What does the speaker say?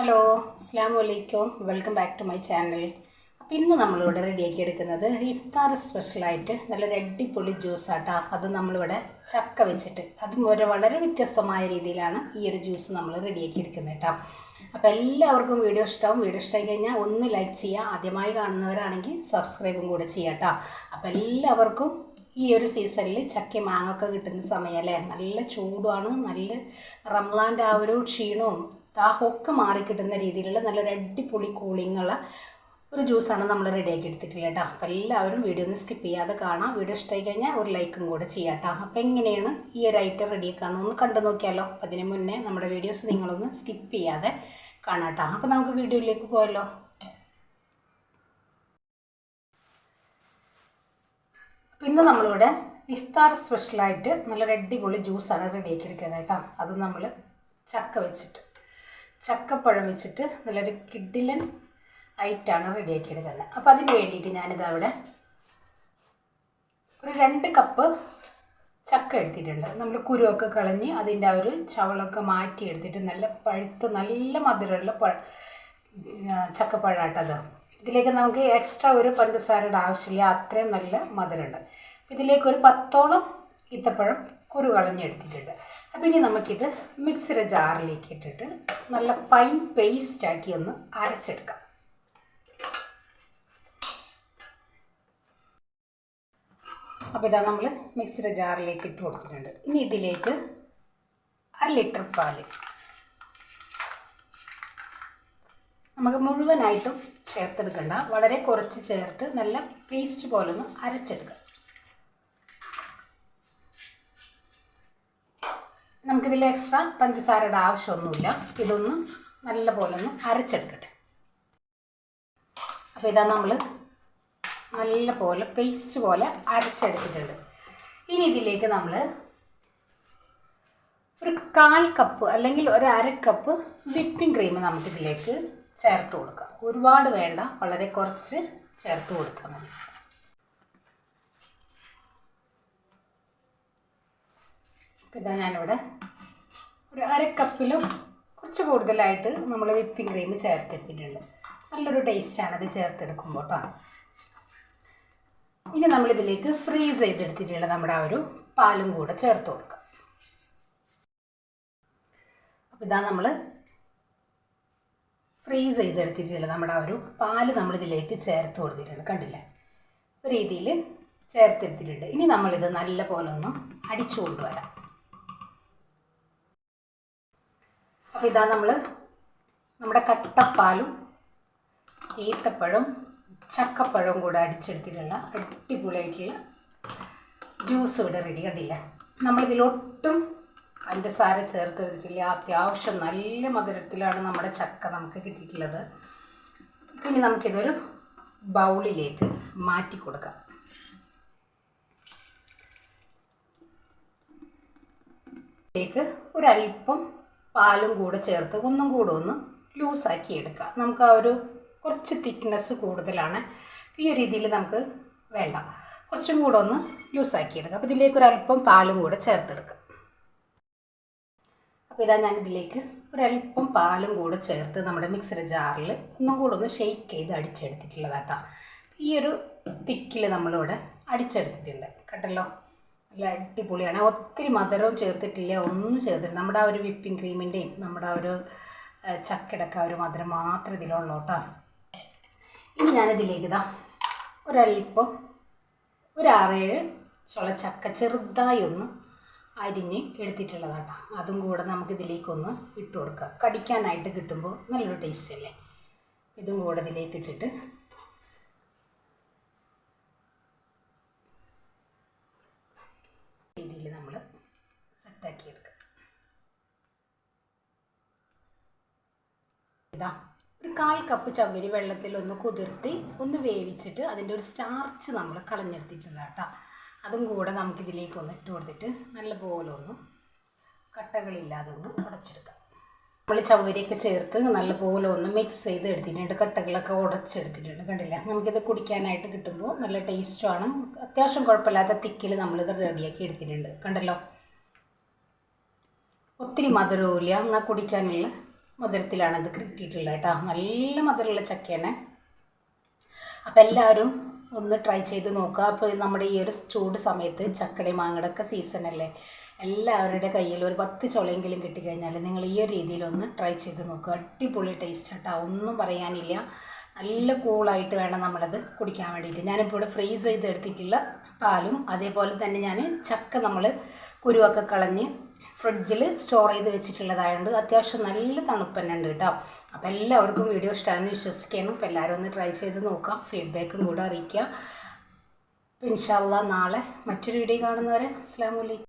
Hello, അസ്സലാമു അലൈക്കും. Welcome back to my channel. അപ്പോൾ ഇന്ന് നമ്മളിവിടെ റെഡിയാക്കി എടുക്കുന്നത് ഇഫ്താർ സ്പെഷ്യലായിട്ട് നല്ലൊരു അടിപൊളി ജ്യൂസാട്ടോ. അത് നമ്മളിവിടെ ചക്ക വെച്ചിട്ട് അതും വളരെ വ്യത്യസ്തമായ രീതിയിലാണ് ഈ ഒരു ജ്യൂസ് നമ്മൾ റെഡിയാക്കി എടുക്കുന്നത് കേട്ടോ. അപ്പോൾ എല്ലാവർക്കും വീഡിയോ ഇഷ്ടമാവും. വീഡിയോ ഇഷ്ടമായി കഴിഞ്ഞാൽ ഒന്ന് ലൈക്ക് ചെയ്യുക. ആദ്യമായി കാണുന്നവരാണെങ്കിൽ സബ്സ്ക്രൈബും കൂടെ ചെയ്യാം കേട്ടോ. അപ്പോൾ എല്ലാവർക്കും ഈ ഒരു സീസണിൽ ചക്ക മാങ്ങൊക്കെ കിട്ടുന്ന സമയമല്ലേ, നല്ല ചൂടുമാണ്, നല്ല റംലാൻ്റെ ആ ഒരു ക്ഷീണവും ദാഹമൊക്കെ മാറിക്കിട്ടുന്ന രീതിയിലുള്ള നല്ലൊരു അടിപൊളി കൂളിങ്ങുള്ള ഒരു ജ്യൂസാണ് നമ്മൾ റെഡിയാക്കി എടുത്തിട്ടില്ല കേട്ടോ. അപ്പോൾ എല്ലാവരും വീഡിയോ ഒന്ന് സ്കിപ്പ് ചെയ്യാതെ കാണാം. വീഡിയോ ഇഷ്ടമായി കഴിഞ്ഞാൽ ഒരു ലൈക്കും കൂടെ ചെയ്യാം കേട്ടോ. അപ്പോൾ എങ്ങനെയാണ് ഈ ഒരു ഐറ്റം റെഡിയാക്കാമെന്ന് ഒന്ന് കണ്ടു നോക്കിയാലോ. അതിന് മുന്നേ നമ്മുടെ വീഡിയോസ് നിങ്ങളൊന്ന് സ്കിപ്പ് ചെയ്യാതെ കാണാം കേട്ടോ. അപ്പോൾ നമുക്ക് വീഡിയോയിലേക്ക് പോയല്ലോ. പിന്നെ നമ്മളിവിടെ ഇഫ്താർ സ്പെഷ്യലായിട്ട് നല്ലൊരു അടിപൊളി ജ്യൂസാണ് റെഡിയാക്കി എടുക്കുന്നത് കേട്ടോ. അത് നമ്മൾ ചക്ക വെച്ചിട്ട് ചക്കപ്പഴം വെച്ചിട്ട് നല്ലൊരു കിഡിലൻ ഐറ്റാണ് റെഡിയാക്കി എടുക്കുന്നത്. അപ്പോൾ അതിന് വേണ്ടിയിട്ട് ഞാനിത് അവിടെ ഒരു 2 കപ്പ് ചക്ക എടുത്തിട്ടുണ്ട്. നമ്മൾ കുരുവൊക്കെ കളഞ്ഞ് അതിൻ്റെ ആ ഒരു ചവളൊക്കെ മാറ്റി എടുത്തിട്ട് നല്ല പഴുത്ത് നല്ല മധുരമുള്ള ചക്കപ്പഴമാട്ടത്. ഇതിലേക്ക് നമുക്ക് എക്സ്ട്രാ ഒരു പഞ്ചസാരയുടെ ആവശ്യമില്ല, അത്രയും നല്ല മധുരമുണ്ട്. ഇതിലേക്ക് ഒരു 10ഓളം ഈത്തപ്പഴം കുരു കളഞ്ഞെടുത്തിട്ടുണ്ട്. അപ്പോൾ ഇനി നമുക്കിത് മിക്സിയുടെ ജാറിലേക്ക് ഇട്ടിട്ട് നല്ല ഫൈൻ പേസ്റ്റാക്കി ഒന്ന് അരച്ചെടുക്കാം. അപ്പോൾ ഇതാ നമ്മൾ മിക്സിയുടെ ജാറിലേക്ക് ഇട്ട് കൊടുത്തിട്ടുണ്ട്. ഇനി ഇതിലേക്ക് 1 ലിറ്റർ പാല് നമുക്ക് മുഴുവനായിട്ടും ചേർത്തെടുക്കണ്ട, വളരെ കുറച്ച് ചേർത്ത് നല്ല പേസ്റ്റ് പോലെ ഒന്ന് അരച്ചെടുക്കാം. നമുക്കിതിൽ എക്സ്ട്രാ പഞ്ചസാരയുടെ ആവശ്യമൊന്നുമില്ല. ഇതൊന്ന് നല്ല പോലെ ഒന്ന് അരച്ചെടുക്കട്ടെ. അപ്പോൾ ഇതാ നമ്മൾ നല്ല പോലെ പേസ്റ്റ് പോലെ അരച്ചെടുത്തിട്ടുണ്ട്. ഇനി ഇതിലേക്ക് നമ്മൾ ഒരു 1/4 കപ്പ് അല്ലെങ്കിൽ ഒരു 1/2 കപ്പ് വിപ്പിംഗ് ക്രീം നമുക്കിതിലേക്ക് ചേർത്ത് കൊടുക്കാം. ഒരുപാട് വേണ്ട, വളരെ കുറച്ച് ചേർത്ത് കൊടുത്താൽ മതി. ഇതാ ഞാനിവിടെ ഒരു 1/2 കപ്പിലും കുറച്ച് കൂടുതലായിട്ട് നമ്മൾ വിപ്പിംഗ് ക്രീം ചേർത്തെടുത്തിട്ടുണ്ട്. നല്ലൊരു ടേസ്റ്റാണ് ഇത് ചേർത്തെടുക്കുമ്പോൾ കേട്ടോ. ഇനി നമ്മളിതിലേക്ക് ഫ്രീസ് ചെയ്തെടുത്തിട്ടുള്ള നമ്മുടെ ആ ഒരു പാലും കൂടെ ചേർത്ത് കൊടുക്കാം. അപ്പോൾ ഇതാ നമ്മൾ ഫ്രീസ് ചെയ്തെടുത്തിട്ടുള്ള നമ്മുടെ ആ ഒരു പാല് നമ്മളിതിലേക്ക് ചേർത്ത് കൊടുത്തിട്ടുണ്ട്. കണ്ടില്ലേ, ഒരു രീതിയിൽ ചേർത്തെടുത്തിട്ടുണ്ട്. ഇനി നമ്മളിത് നല്ല പോലെ ഒന്ന് അടിച്ചു കൊണ്ടുവരാം. അപ്പോൾ ഇതാ നമ്മൾ നമ്മുടെ കട്ടപ്പാലും ഈത്തപ്പഴം ചക്കപ്പഴവും കൂടെ അടിച്ചെടുത്തിട്ടുള്ള അടിപൊളിയായിട്ടുള്ള ജ്യൂസ് ഇവിടെ റെഡി. കണ്ടില്ല, നമ്മളിതിലൊട്ടും പഞ്ചസാര ചേർത്തെടുത്തിട്ടില്ല. അത്യാവശ്യം നല്ല മധുരത്തിലാണ് നമ്മുടെ ചക്ക നമുക്ക് കിട്ടിയിട്ടുള്ളത്. പിന്നെ നമുക്കിതൊരു ബൗളിലേക്ക് മാറ്റി കൊടുക്കാം. ഇതിലേക്ക് ഒരല്പം പാലും കൂടെ ചേർത്ത് ഒന്നും കൂടെ ഒന്ന് ലൂസാക്കി എടുക്കാം. നമുക്ക് ആ ഒരു കുറച്ച് തിക്നെസ് കൂടുതലാണ്, ഈ ഒരു രീതിയിൽ നമുക്ക് വേണ്ട, കുറച്ചും കൂടെ ഒന്ന് ലൂസാക്കി എടുക്കാം. അപ്പോൾ ഇതിലേക്ക് ഒരല്പം പാലും കൂടെ ചേർത്തെടുക്കാം. അപ്പോൾ ഇതാ ഞാനിതിലേക്ക് ഒരല്പം പാലും കൂടെ ചേർത്ത് നമ്മുടെ മിക്സിയുടെ ജാറിൽ ഒന്നും കൂടെ ഒന്ന് ഷെയ്ക്ക് ചെയ്ത് അടിച്ചെടുത്തിട്ടുള്ളതാട്ടോ. ഈ ഒരു തിക്കിൽ നമ്മളിവിടെ അടിച്ചെടുത്തിട്ടുണ്ട്. കേട്ടല്ലോ, നല്ല അടിപൊളിയാണ്. ഒത്തിരി മധുരവും ചേർത്തിട്ടില്ല, ഒന്നും ചേർത്തിട്ടില്ല. നമ്മുടെ ആ ഒരു വിപ്പിംഗ് ക്രീമിൻ്റെയും നമ്മുടെ ആ ഒരു ചക്കടക്ക ഒരു മധുരം മാത്രം ഇതിലുള്ളൂ കേട്ടോ. ഇനി ഞാനിതിലേക്ക് ഇതാ ഒരല്പം ഒരു 6-7 ചുള ചക്ക ചെറുതായി ഒന്ന് അരിഞ്ഞ് എടുത്തിട്ടുള്ളതാട്ടോ. അതും കൂടെ നമുക്കിതിലേക്കൊന്ന് ഇട്ട് കൊടുക്കാം. കടിക്കാനായിട്ട് കിട്ടുമ്പോൾ നല്ലൊരു ടേസ്റ്റ് അല്ലേ. ഇതും കൂടെ ഇതിലേക്ക് ഇട്ടിട്ട് രീതിയിൽ നമ്മൾ സെറ്റാക്കി എടുക്കുക. ഇതാ ഒരു 1/4 കപ്പ് ചവ്വരി വെള്ളത്തിൽ ഒന്ന് കുതിർത്തി ഒന്ന് വേവിച്ചിട്ട് അതിൻ്റെ ഒരു സ്റ്റാർച്ച് നമ്മൾ കളഞ്ഞെടുത്തിട്ടുണ്ട് കേട്ടോ. അതും കൂടെ നമുക്കിതിലേക്ക് ഒന്ന് ഇട്ട് കൊടുത്തിട്ട് നല്ലപോലെ ഒന്ന് കട്ടകളില്ലാതെ ഒന്ന് ഉടച്ചെടുക്കാം. നമ്മൾ ചവ്വരിയൊക്കെ ചേർത്ത് നല്ലപോലെ ഒന്ന് മിക്സ് ചെയ്ത് എടുത്തിട്ടുണ്ട്. കട്ടകളൊക്കെ ഉടച്ചെടുത്തിട്ടുണ്ട്. കണ്ടില്ല, നമുക്കിത് കുടിക്കാനായിട്ട് കിട്ടുമ്പോൾ നല്ല ടേസ്റ്റുമാണ്. അത്യാവശ്യം കുഴപ്പമില്ലാത്ത തിക്കിൽ നമ്മളിത് റെഡിയാക്കി എടുത്തിട്ടുണ്ട്. കണ്ടല്ലോ, ഒത്തിരി മധുരവുമില്ല, എന്നാൽ കുടിക്കാനുള്ള മധുരത്തിലാണ് ഇത് കിട്ടിയിട്ടുള്ളത് കേട്ടോ. നല്ല മധുരമുള്ള ചക്കയാണ്. അപ്പോൾ എല്ലാവരും ഒന്ന് ട്രൈ ചെയ്ത് നോക്കുക. അപ്പോൾ നമ്മുടെ ഈ ഒരു ചൂട് സമയത്ത് ചക്കയുടെ മാങ്ങയുടെ ഒക്കെ സീസണല്ലേ, എല്ലാവരുടെ കയ്യിൽ ഒരു 10 ചുളയെങ്കിലും കിട്ടിക്കഴിഞ്ഞാൽ നിങ്ങൾ ഈ ഒരു രീതിയിലൊന്ന് ട്രൈ ചെയ്ത് നോക്കുക. അടിപൊളി ടേസ്റ്റ് കേട്ടോ, ഒന്നും പറയാനില്ല. നല്ല കൂളായിട്ട് വേണം നമ്മളത് കുടിക്കാൻ വേണ്ടിയിട്ട്. ഞാനിപ്പോൾ ഇവിടെ ഫ്രീസ് ചെയ്ത് എടുത്തിട്ടുള്ള പാലും അതേപോലെ തന്നെ ഞാൻ ചക്ക നമ്മൾ കുരുവൊക്കെ കളഞ്ഞ് ഫ്രിഡ്ജിൽ സ്റ്റോർ ചെയ്ത് വെച്ചിട്ടുള്ളതായതുകൊണ്ട് അത്യാവശ്യം നല്ല തണുപ്പ് തന്നെ ഉണ്ട് കേട്ടോ. അപ്പോൾ എല്ലാവർക്കും വീഡിയോ ഇഷ്ടമാണെന്ന് വിശ്വസിക്കുന്നു. അപ്പോൾ എല്ലാവരും ഒന്ന് ട്രൈ ചെയ്ത് നോക്കാം, ഫീഡ്ബാക്കും കൂടെ അറിയിക്കുക. അപ്പോൾ ഇൻഷാ അല്ലാഹ് നാളെ മറ്റൊരു വീഡിയോ കാണുന്നവരെ അസ്സലാമു അലൈക്കും.